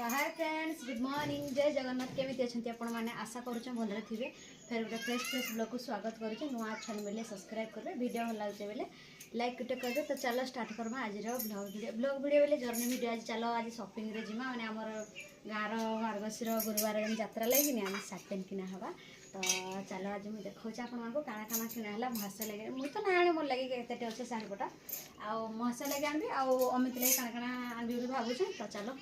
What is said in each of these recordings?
Hi friends good morning जय जगन्नाथ केमी अच्छा आपण मैंने आशा करुचे भलरे थे फिर गोटे फ्रेश फ्रेश ब्लॉग को स्वागत करुचे नुआ अच्छा मिले सब्सक्राइब करेंगे वीडियो भल लगे बेले लाइक गुटे कर तो चलो स्टार्ट करमा आज ब्लॉग वीडियो बेले जर्नी वीडियो आज चलो आज शॉपिंग रे जिमा माने आमर गाँव मार्गशीर गुरुवार यात्रा लगे आम सार्ट पैंट किना हवा तो चलो आज मुझे देखा आपको काଣା काଣା किना है महसा लगे मुझे तो ना आने मोर लगे केते अच्छे साड़ी पटा आउ महसा लगे आनबी आउ अमित लगे काଣା काଣା आनबी बोली भावुचे तो चलो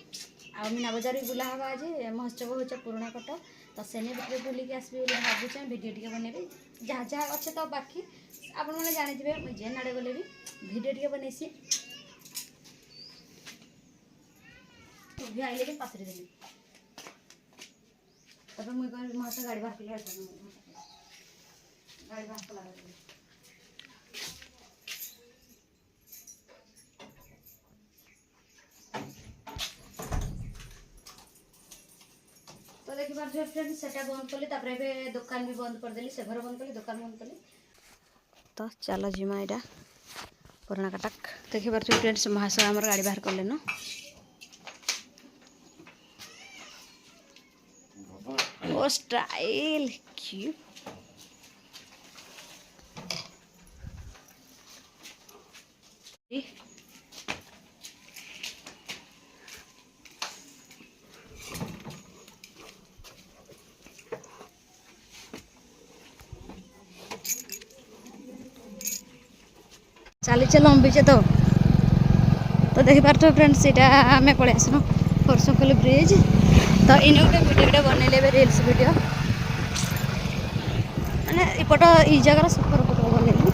आ मीना बजार भी बुला हवा आज महोत्सव हो पुराणा कटक तो सेने भितर बुलिक आसबी बोली भावुचे वीडियो टे बनैबी जहाँ जहाँ अच्छे तो बाकी आपण मैंने जानी मुझे जेन आड़े गले भी वीडियो टे बनैसी आइले भी पासरी देवी तब मुझे महसा गाड़ी बाहर गाड़ी बाहर कला तो देखी पारे फ्रेंड सेटा बंद कली दुकान भी बंद करदेली से घर बंद कली दुकान बंद कली तो चलो जिमा यहाँ पुराणा कटक देखी पारे फ्रेंड्स महाशय आम गाड़ी बाहर कले न ओ स्टाइल क्यों चली चल लंबीचे तो देखी पार्थ फ्रेंड्स यहाँ आम पलि आसन हरसंखोल ब्रिज तो इन गोटे वीडियो बनइले रिल्स वीडियो मैंने इपट ई जगार सफर पट बनइली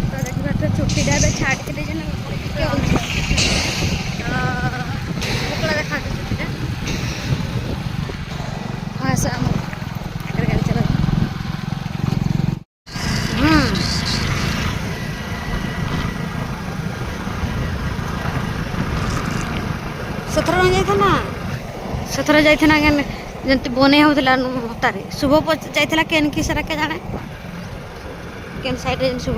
तो देखी पार्थ छुट्टीटा छाड़ी देखा छुट्टीटा हाँ सर गाड़ी चला 17 जाइए ना 17 जाइए जमी बन होता तारे शुभ जाइए केन कि सारा के जाने केन साइड शुभ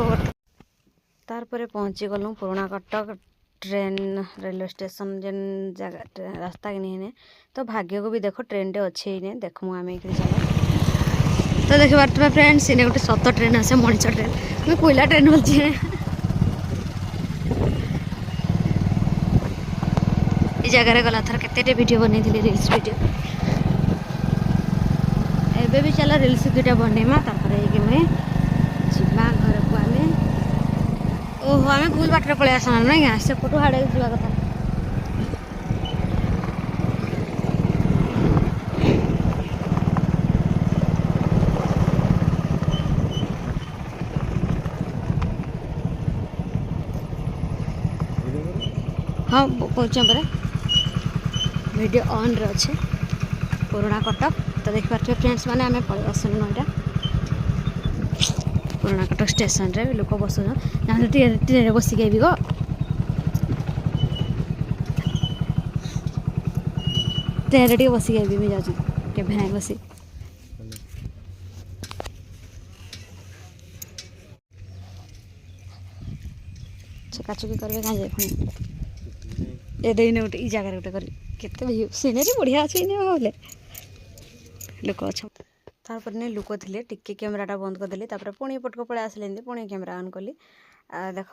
तार पहुँची गलु पुराणा कटक ट्रेन रेलवे स्टेशन जेन जगह रास्ता के नहीं तो भाग्य को भी देखो ट्रेन टे अच्छे ही देख मुझे चलो तो देख पारे फ्रेंड्स इन्हें गोटे सत ट्रेन आसे मनीष ट्रेन मैं कोयला ट्रेन बोलचे जगार गला थर केते वीडियो बनई रिल्स वीडियो एबे भी चलो रिल्स दुटा बनईमा मुझे जीवा घर को आम ओहो आम भूल बाटर पलि आसना ना से पटू हाड़े जा कथा हाँ पहुँचे पर वीडियो ऑन रे अच्छे पुराणा कटक तो देख पारे फ्रेंड्स मैंने आम पलि आसन यहाँ पुराणा कटक स्टेशन रे लोक बस ट्रेन बसिक आबि गो ट्रेन टे बसिक आबि मुझे जाऊँ के ना बसी चकाचुकी करेंगे कहाँ जाए पुणी ये देने गोटे जगार गोटे कर सीनेरी बढ़िया अच्छे बोले लोक अच्छा तापर नहीं लोक थे टिके कैमेराटा बंद करदेली पुणी पट को पलि आसिले पुणी कैमेरा ऑन कली देख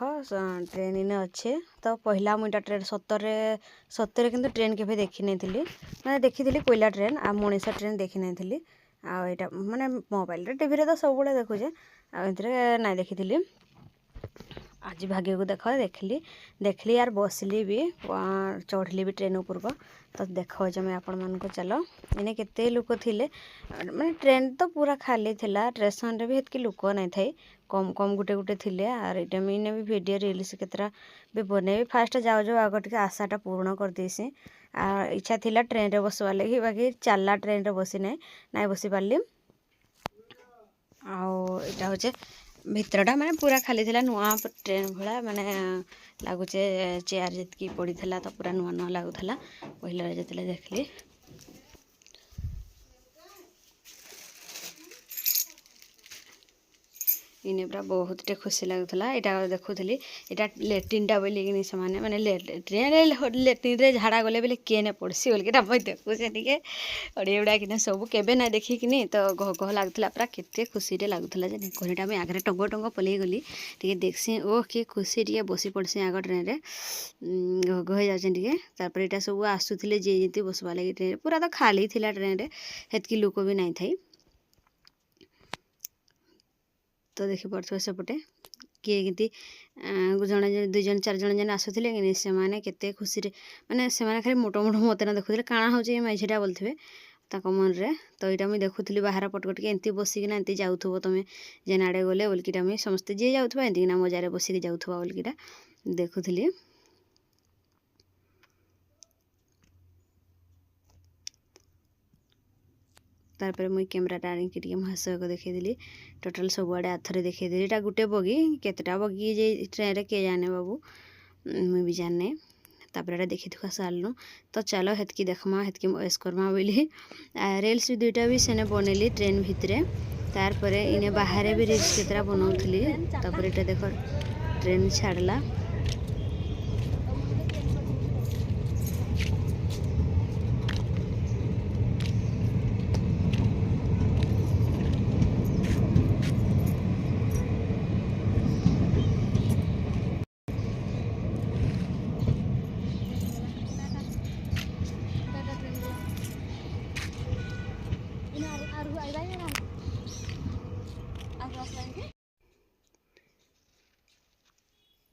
ट्रेन इन अच्छे तो पहला मुझा ट्रेन सतरे कि ट्रेन के देखी नहीं मैंने देखी कोयला ट्रेन आ मनीषा ट्रेन देखी नहीं आईटा माने मोबाइल टीवी तो सब देखुचे ना देखी आज भाग्य को देखली यार बसली भी चढ़ली भी ट्रेन उपर को तो देखा मैं आपण मान चलो इन्हें केते लोक थे मैंने ट्रेन तो पूरा खाली थिला स्टेशन रे भी हेतकी लोक नहीं थे कम कम गुटे गुटे थे आर इटा मैंने भी वीडियो रिल्स केतरा भी बनैबी फास्ट जाओ जाओ आग टे आशाटा पूर्ण कर देसी इच्छा थिला ट्रेन रे बसवा लगी बाकी चलला ट्रेन रे बसी ना बसी पारली आटा हूँ भितरटा माने पूरा खाली थिला नुआ ट्रेन भाया माने लगुचे चेयर जी पड़ी तो पूरा नुआ नुआ लगुला पहले जो देखली इने पूरा बहुत टे खुशी लगुला यहाँ देखुली यहाँ लेट्रिनटा बोलिकी से मैंने ट्रेन लेट्रिन रे झाड़ा गले बोले किए ने पड़सी बोलिकी मुझे देखुचे टे अड़े उड़ा कि सब केवे ना देखिकी तो गह गह लगुला पूरा केते खुशी लगुला घरटा मुझे आगे टंग टंग पलि गली टे देखसी ओह कि खुशी टे बसी पड़सी आग ट्रेन रे गह गह जाए तापर यहाँ सब आसूले जी जी बसवा लगे ट्रेन पूरा तो खाली थी ट्रेन रे हेतकी लोक भी नहीं थी तो देखिपे सेपटे किए कि जड़े दुई जन चार जन जेन आसुले कि से केते खुशी माने से खाली मोट मोट मत ना देखुले काଣା हो माझीटा बोलते मन रे तो यहाँ मुझे देखुली बाहर पटकट के एमती बसिकिना एमती जाऊ तुम जेन आड़े गले बोलिकीटा मुझे समस्ते जी जाऊँ एमतीना मजारे बसिक जाऊँ बोलिकीटा देखुली तारपर मुई कैमराटा आनिकी महाशय को देखी टोटाल सब आड़े आथरे देखी यहाँ गोटे बगी केतेटा बगी जे ट्रेन रे किए जाने बाबू मुई भी जाने तापर एटा देखी थुका सारलु तो चलो हेतकी देखमा हेतकी मयस करमा बोली रिल्स दुईटा भी सेने बनैली ट्रेन भितरे तारपर इने बाहर भी रिल्स केतरा बनाउथली तापर एटा देख ट्रेन छाड़ला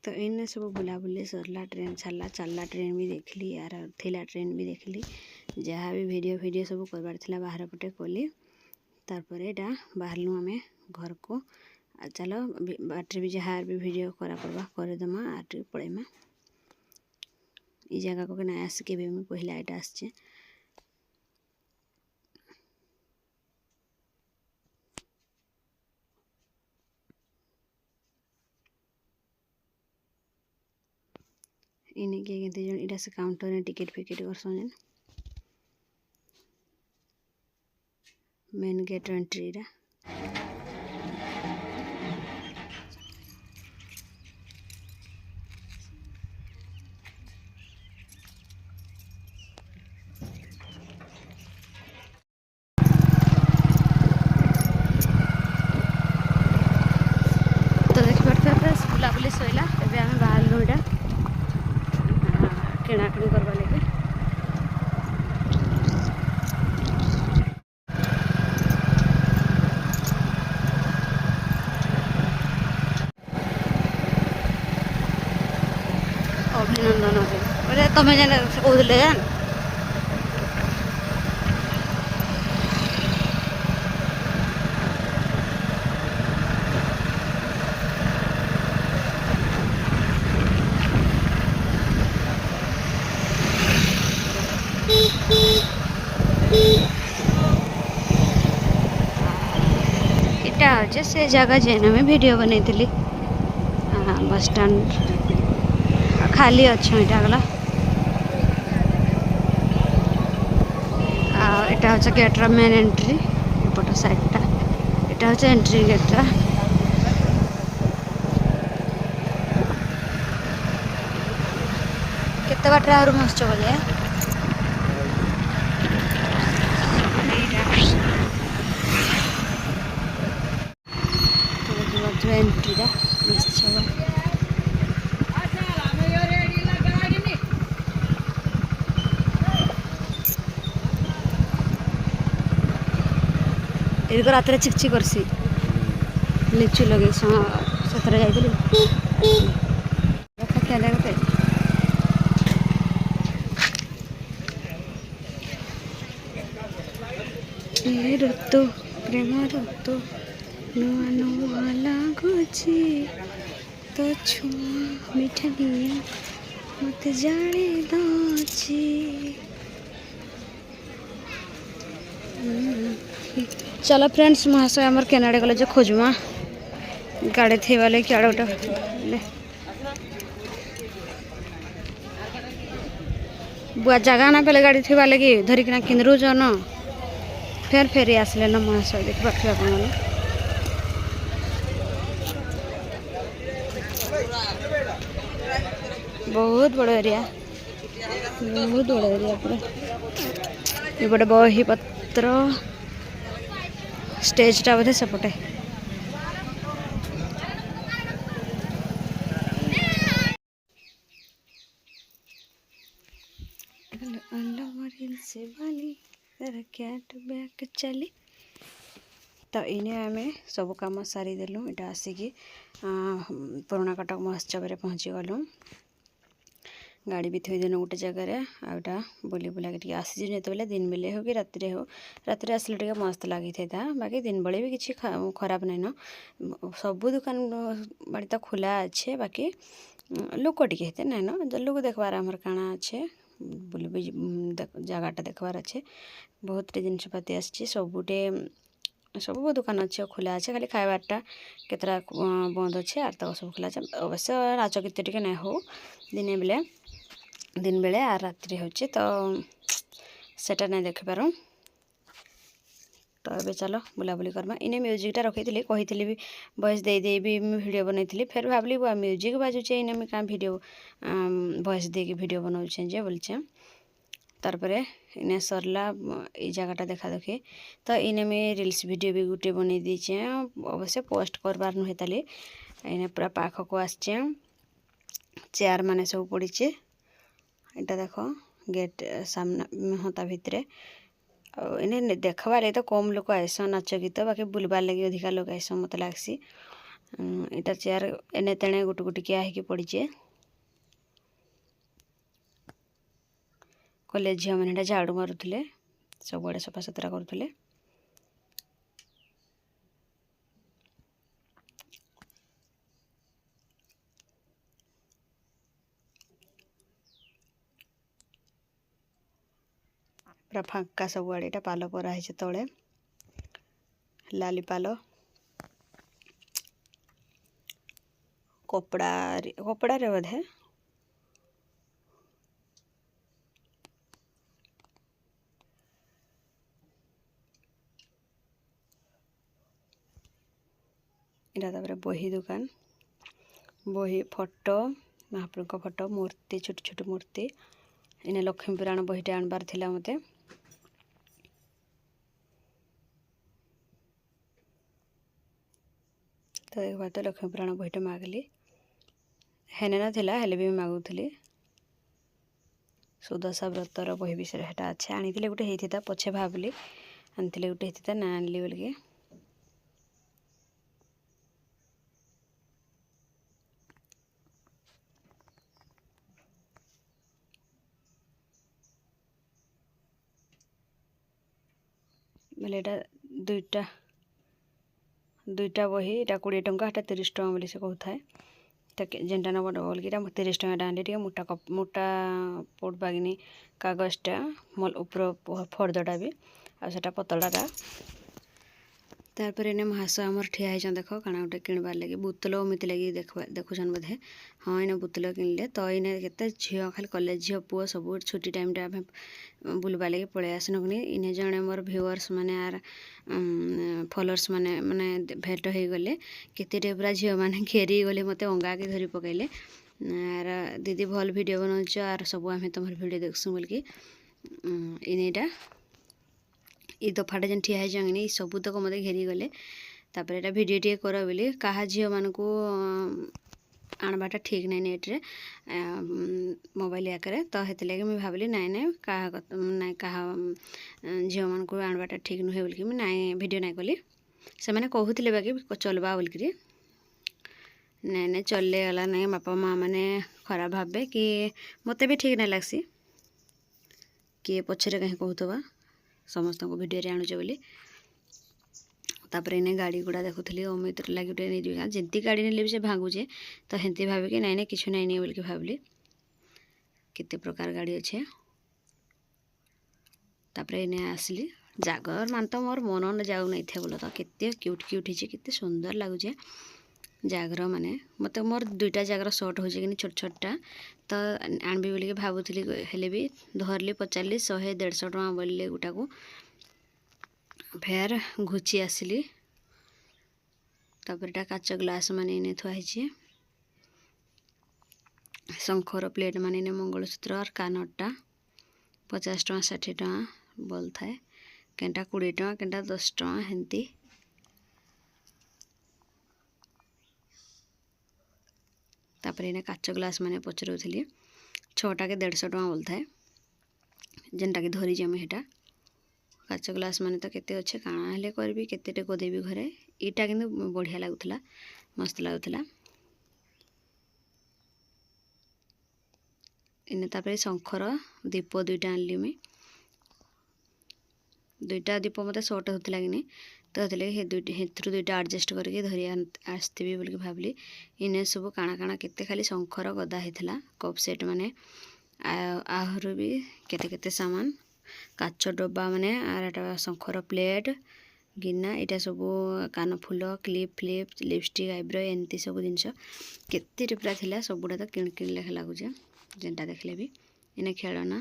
तो इन सब बुलाबुली सरला ट्रेन छाड़ला चलला ट्रेन भी देखली यार थिला ट्रेन भी देखली जहाँ भी वीडियो सब करबार थिला बाहर पटे कली तारपर एटा बाहरलु आमे घर को चलो बाटे भी जहाँ भी वीडियो करा पड़वा करदेमा आटे पड़ेमा ई जगह को ना आस के भी मैं पहला एटा आसचे इने के जन इटा से काउंटर ने टिकट फिकेट करसन जन मेन गेट एंट्री रा तो देखिए बुलाबुली सैला एबे आम बाहर इटा किणाकिणी करवा लगे अभिनंदन अरे तुम जेन कहते जान इटा हे से जगह जेन में वीडियो बनई थी बस स्टैंड खाली अच्छा इटा गला इटा हे गेट्र मेन एंट्री एपट साइडटा इटा हे एंट्री गेट्रा केते बाटे आरो महोत्सव जाए एंट्री महोत्सव एरको रात चिकचिक करसी लिचु लगे सतरे जाइए क्या लगे ऋतु प्रेम ऋतु नुआ नुआ लगुची तो छुआ मिठा निया मत जाने दची चलो फ्रेंड्स महाशय आमर केनाडे गले जो खोजमा गाड़ी थी वाले क्या गोटे बुआ जगह ना पहले गाड़ी थी वाले कि धरिकिना किंद्रु जन फेर फेरी आसले न महाशय देख पाखे आप बहुत बड़ एरिया, बहुत बड़ एरिया पूरा। ये बड़े बही पत्र स्टेजटा बोधे सेपटे। से वाली कैट बैक चली तो इने आम सब कम सारीदेलु। यहाँ आसिकी पुराणा कटक महोत्सव पहुँची गलु। गाड़ी भी थोड़ी दिन गोटे जगार आटा बुली बुला के आसी जो दिन बेले हो कि राति हो, राति आसले टे मस्त लगी था। बाकी दिन बेले भी किसी खराब नहीं न, सबू दुकान बाड़ी तो खुला अच्छे। बाकी लोक टे ना न लोक देखबार आमर काଣା अच्छे बुल जगटा देखबार अच्छे। बहुत जिनपाती आसी सबुटे सब दुकान अच्छे खुला अच्छे, खाली खाइबारटा केतरा बंद अच्छे आर तक सब खुला अच्छे। अवश्य नाच गीत टे नहीं हो दिन बेले आर रात्रि होचे तो सेटा नहीं देख पार। तो ये चलो बुलाबुली करमा। इने म्यूजिकटा रखी कही भी वॉइस दे भी वीडियो बनई फिर भावली म्यूजिक बाजुचे इने मुझे क्या वीडियो वॉइस दे वीडियो बनाऊे जे बोलचे। तारपरे इने सरला ये जगटा देखा देखी तो इने में रील्स वीडियो भी गोटे बनई दीचे। अवश्य पोस्ट करबार नुहे ताली इने पूरा पाख को आसचे। चेयर माने सब पड़ीचे। यहाँ देख गेट सामना हता भितरे इने देखबार लगे तो कम लोग आइस नाच गीत, बाकी बुलबार लगे अधिका लोग आइस मत लगसी। यहाँ चेयर एने तेणे गुट गुटिकिया होगी पड़ीचे। कॉलेज झील मैंने झाड़ू मारुले सब आड़े सफा सुतरा करुले। पूरा फांका सब आड़े पाल पराई तले लाली पाल कपड़ा रे बोधे यहाँ बही दुकान बही फोटो महाप्रभु फोटो मूर्ति छोट छोट मूर्ति इन्हें लक्ष्मी पुराण बहीटे आनबार थिला मते। तो एक बार तो लक्ष्मी पुराण बहीटे मागली हेने ना हेले भी मागुली। सुदशा व्रतर बही विषय है अच्छे आनी गोटे होता पछे भावली आनी गोटे होता ना आनली बोल बोले दुईटा बही यहाँ 20 टंका 30 टंका बोली से कहूए जेनटा नब बोल कि 30 टंका आनली टे मोटा पोट बागिनी कागजटा ऊपर फर्दटा भी आटा पतलाटा। तारपर इने महाशय आमर ठिया होचन देख काଣା गोटे किणबार लगे बोतल एमती लगे देखुन बोधे। हाँ इने बोतल किणले तो इने केते झील खाली कॉलेज झील पुओ सब छुट्टी टाइम बुलवा लगे पलि आसन कि इने जड़े मोर व्यूअर्स माने आर फॉलोअर्स माने माने भेट हो गले केते पूरा झील माने घेरी गले मते अंगा के धरी पकैले आर दीदी भल वीडियो बनाउछ आर सब आम तुम वीडियो देखसु बोल कि इनेटा ये दफाटा जेन ठिया है सबू तक मत घेरी गले। तापर एटा वीडियो टे कर बोली कहा झील मान को आनबाटा ठीक नहीं नेट्रे मोबाइल आकर तो हेत लगे मुझे भाविली नाई नाई कहा झील मान को आनबाटा ठीक नुहे बोल कि नाई वीडियो नाई कली से मैंने कहते बाकी चलवा बोलिकी नाई नाई चलले गला नाई बापा माँ मैंने खराब भावे कि मत भी ठीक नहीं लगसी किए पछरे कहीं कहूबा समस्त को वीडियो आणुचे बोली। तापर इने गाड़ी गुड़ा देखुली अमित लगे गोटे नहीं जमी गाड़ी ने भी से भांगुचे तो हेंती भावे कि नाई किछु नाई नहीं बोल भाविली केते प्रकार गाड़ी अच्छे। तापर इने आसली जागर मान तो मोर मन जाऊ नहीं थे बोलो तो केते क्यूट क्यूट होची केते सुंदर लगुचे जागर माने मत मोर दुईटा जागर सर्ट हो छोट छोटा तो आनबी बोलिके भावुली हेले भी धरली पचारि 100-150 टଙ୍କା बोलिले गोटा को फेर घुची आसली। तापर काच ग्लास माने इने थुआई शंखर प्लेट मान मंगलसूत्र और कानटा 50 टଙ୍କା 60 टଙ୍କା बल थाए केनटा 20 टଙ୍କା केनटा 10 टଙ୍କା हेंती तापर इने काच ग्लास माने पचरउथली 6टा के 150 टଙ୍କା बोल थाए जेनटा के धरी जमे हेटा काच ग्लास माने तो केते अच्छे काଣା हेले करबी केतेटे कोदेबी घरे इटा किंतु बढ़िया लागुथला मस्त लागुथला इने तापर शंखर दीप 2टा आनली मुई 2टा दीप मते शॉर्ट होतला कि तो हेतले हे 2टा एडजस्ट करके धरी आसथिबी बोल के भाबली इने सब काଣା काଣା केते खाली शंखर गदा हेतला कप सेट माने आहरु भी केते केते सामान काच डब्बा माने आरटा शंखर प्लेट गिना इटा सब कान फूल क्लिप फ्लिप लिपस्टिक आईब्रो एंती सब जिनस केते पूरा थिला सबुडा तो किण किण लेखा लागुचे जेनटा देखले भी इने खेलना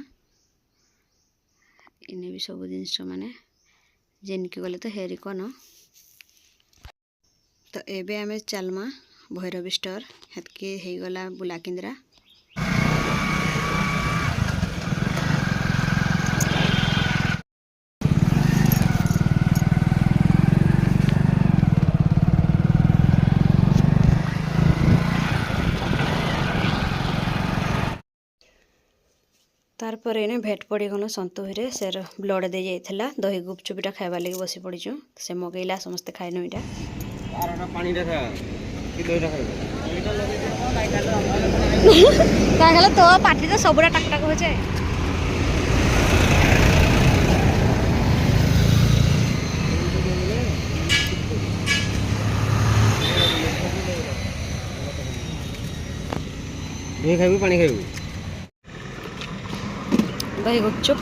इने भी सब जिनस माने जेनकी गले तो हेरी कन तो एबे आमे चलमा भैरवी स्टोर हेतके हे गला बुलाकिंद्रा तारपर इने भेट पड़ी गल सन्तोषी से ब्लड दे जाइला दही गुपचुपीटा खाइबार लगे बसी पड़ीचु से मगेला समस्ते खाइनु इटा तो पार्टी तो सबुरा टाक टाक हो जाए खाइबू पानी खाइबू दही गुपचुप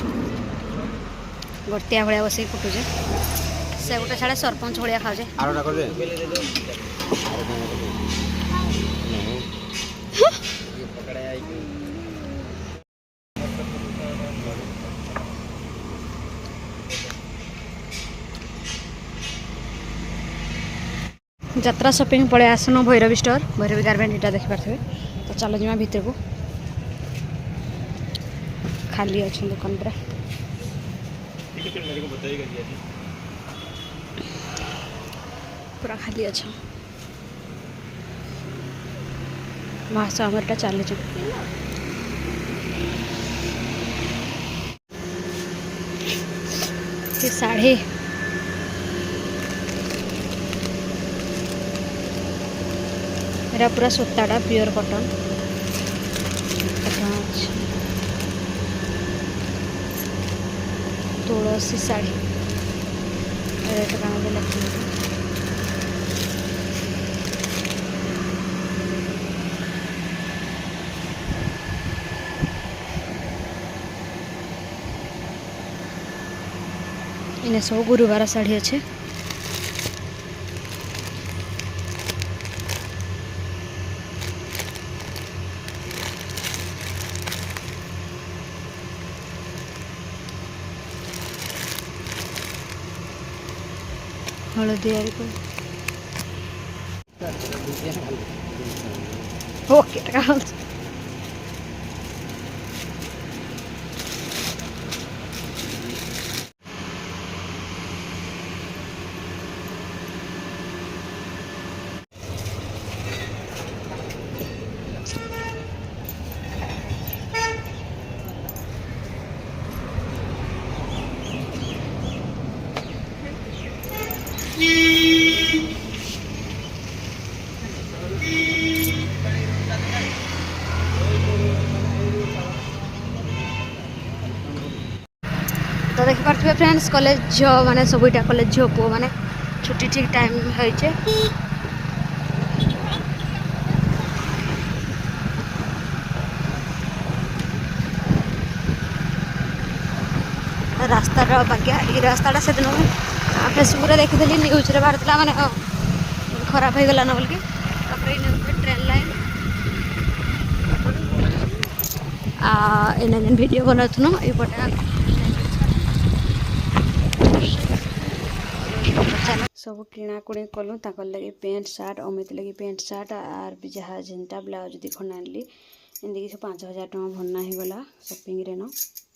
गोटिया भाया बस कुटुचे से गोटे छाड़े सरपंच भाया खाऊे यात्रा शॉपिंग पड़े आसन भैरवी स्टोर भैरवी गारमेंट इटा देखि पारथिबे तो चलो जिमा भीतर को खाली अच्छा दुकान पूरा पूरा खाली अच्छा मासा हमारा चले साड़ी मेरा पूरा सूताटा प्योर कॉटन तुलसी साड़ी रेट कण लक्ष्मी इन सब गुरुवार साड़ी अच्छे हलदी ओके तो देखी पार्थे फ्रेंड्स कॉलेज झील मैंने सब इटा कॉलेज झील पु मैंने छुट्टी ठीक टाइम होइचे रास्ता बाकी ये रास्ता से दिन फेसबुक देखी न्यूज रे बाहर माने खराब हो गला ना बोल के ट्रेन लाइन इन वीडियो बनाथुन ये सब किणाकुणी कलु लगे पेंट सार्ट अमित लगे पेंट सार्ट आर भी जहाँ जेनटा ब्लाउज दी खंड आनली एमती कि 5,000 टଙ୍କା भरना हो गला सपिंग रे न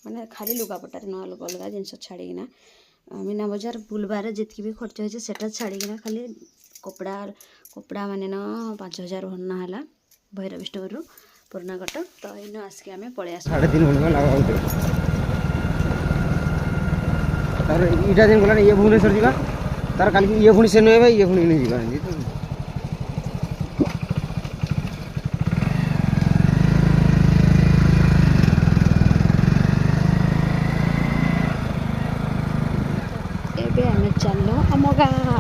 माने खाली लुगापटार न अलग अलग जिन छाड़ीना मीना बजार बुलबार जितकी भी खर्च होती है छाड़ीना खाली कपड़ा कपड़ा माने न 5,000 भरना है भैरव स्टोर रु पुराना कटक तो इन आसिक आम पलि आस 3.5 घंटा तार इटा दिन गला ये भुवनेश्वर जीवा तार काल ये पुणी से नुहे ये पुणी नहीं जीवा एबे आम चलो आम गाँ